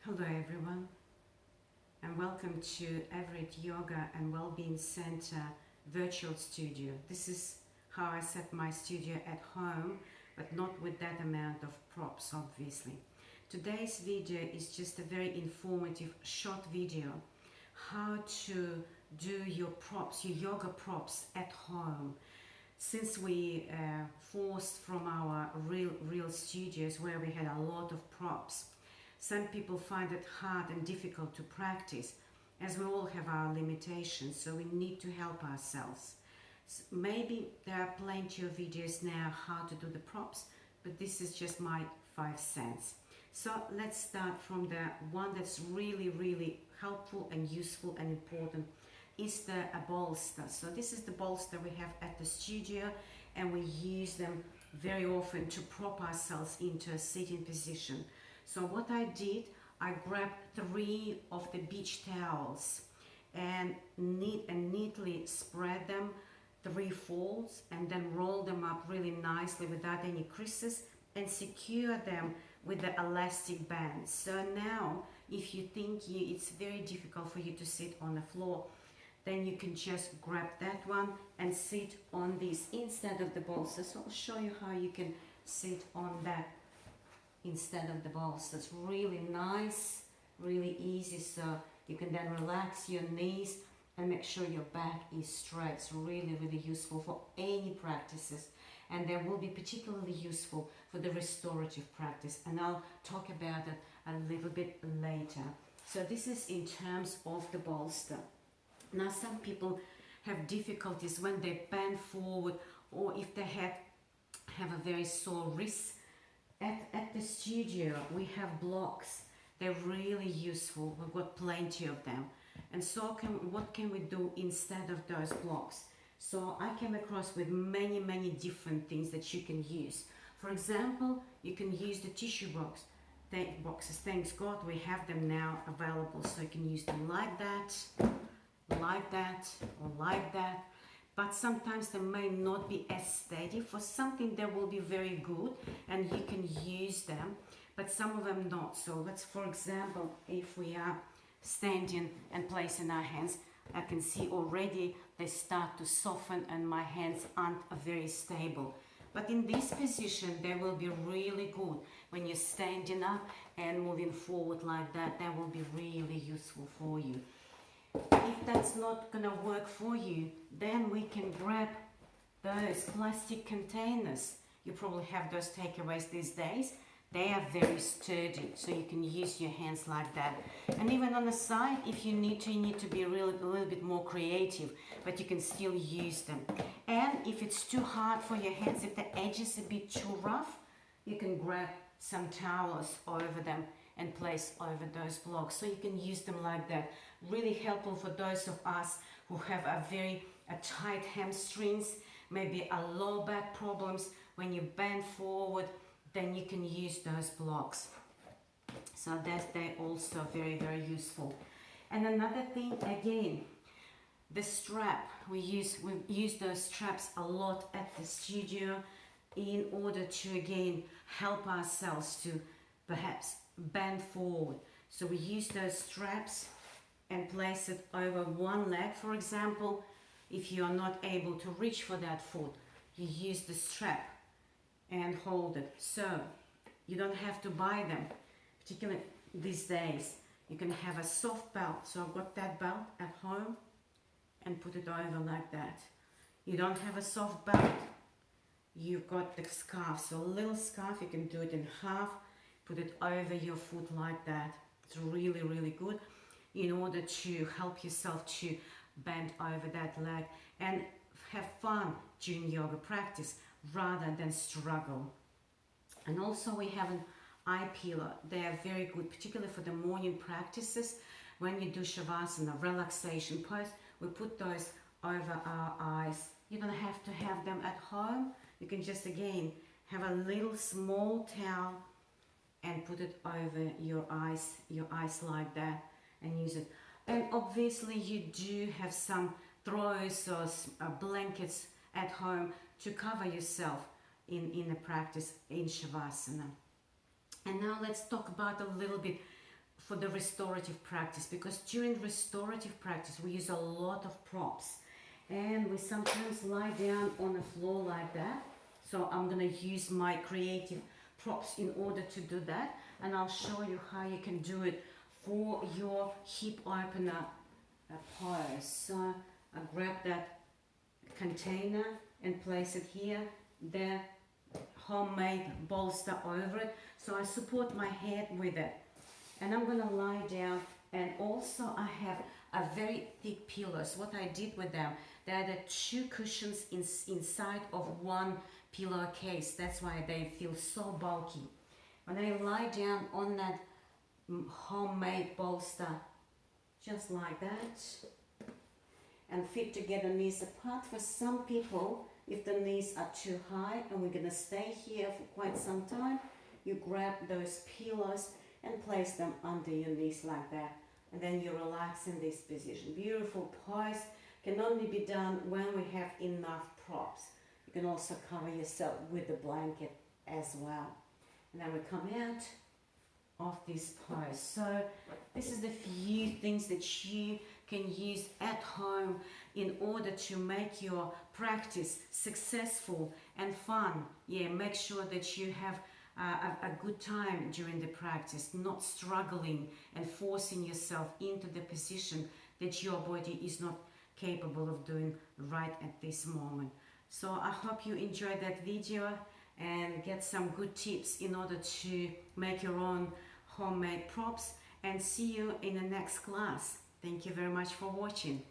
Hello everyone, and welcome to Everett Yoga and Wellbeing Center virtual studio. This is how I set my studio at home, but not with that amount of props, obviously. Today's video is just a very informative short video how to do your props, your yoga props at home. Since we forced from our real studios where we had a lot of props, some people find it hard and difficult to practice, as we all have our limitations, so we need to help ourselves. Maybe there are plenty of videos now how to do the props, but this is just my 5 cents. So let's start from the one that's really helpful and useful and important is the bolster. So this is the bolster we have at the studio, and we use them very often to prop ourselves into a sitting position. So what I did, I grabbed 3 of the beach towels and neatly spread them 3 folds, and then roll them up really nicely without any creases and secure them with the elastic band. So now if you think it's very difficult for you to sit on the floor, then you can just grab that one and sit on this instead of the bolster. So I'll show you how you can sit on that instead of the bolster. It's really nice, really easy, so you can then relax your knees and make sure your back is straight. It's really useful for any practices, and they will be particularly useful for the restorative practice, and I'll talk about it a little bit later. So this is in terms of the bolster. Now some people have difficulties when they bend forward, or if they have a very sore wrist. At the studio we have blocks. They're really useful. We've got plenty of them. And so what can we do instead of those blocks? So I came across with many different things that you can use. For example, you can use the tissue boxes. Thanks God we have them now available, so you can use them like that, or like that. But sometimes they may not be as steady. For something they will be very good and you can use them, but some of them not. So let's, for example, if we are standing and placing our hands, I can see already they start to soften and my hands aren't very stable. But in this position they will be really good. When you're standing up and moving forward like that, that will be really useful for you. If that's not gonna work for you, then we can grab those plastic containers. You probably have those takeaways these days. They are very sturdy, so you can use your hands like that. And even on the side, if you need to be a little bit more creative, but you can still use them. And if it's too hard for your hands, if the edge is a bit too rough, you can grab some towels over them and place over those blocks, so you can use them like that. Really helpful for those of us who have a tight hamstrings, maybe a low back problems. When you bend forward, then you can use those blocks. So they're also very useful. And another thing, again, the strap. We use those straps a lot at the studio in order to again help ourselves to perhaps bend forward. So we use those straps and place it over one leg. For example, if you are not able to reach for that foot, you use the strap and hold it. So you don't have to buy them, particularly these days. You can have a soft belt. So I've got that belt at home and put it over like that. You don't have a soft belt, you've got the scarf. So a little scarf, you can do it in half, put it over your foot like that. It's really good in order to help yourself to bend over that leg and have fun during yoga practice rather than struggle. And also we have an eye peeler. They are very good, particularly for the morning practices. When you do Shavasana, relaxation pose, we put those over our eyes. You don't have to have them at home. You can just again have a little small towel and put it over your eyes like that, and use it. And obviously you do have some throws or blankets at home to cover yourself in the practice in Shavasana. And now let's talk about a little bit for the restorative practice, because during restorative practice we use a lot of props, and we sometimes lie down on the floor like that. So I'm going to use my creative props in order to do that, and I'll show you how you can do it for your hip opener pose. So I grab that container and place it here, the homemade bolster over it, so I support my head with it, and I'm gonna lie down. And also I have a very thick pillows. What I did with them, they are the two cushions inside of one pillowcase. That's why they feel so bulky. When I lie down on that homemade bolster, just like that, and fit together, knees apart. For some people, if the knees are too high and we're going to stay here for quite some time, you grab those pillows and place them under your knees like that, and then you relax in this position. Beautiful pose. Can only be done when we have enough props. You can also cover yourself with the blanket as well. And then we come out of this pose. So this is the few things that you can use at home in order to make your practice successful and fun. Yeah, make sure that you have a good time during the practice, not struggling and forcing yourself into the position that your body is not capable of doing right at this moment. So I hope you enjoyed that video and get some good tips in order to make your own homemade props, and see you in the next class. Thank you very much for watching.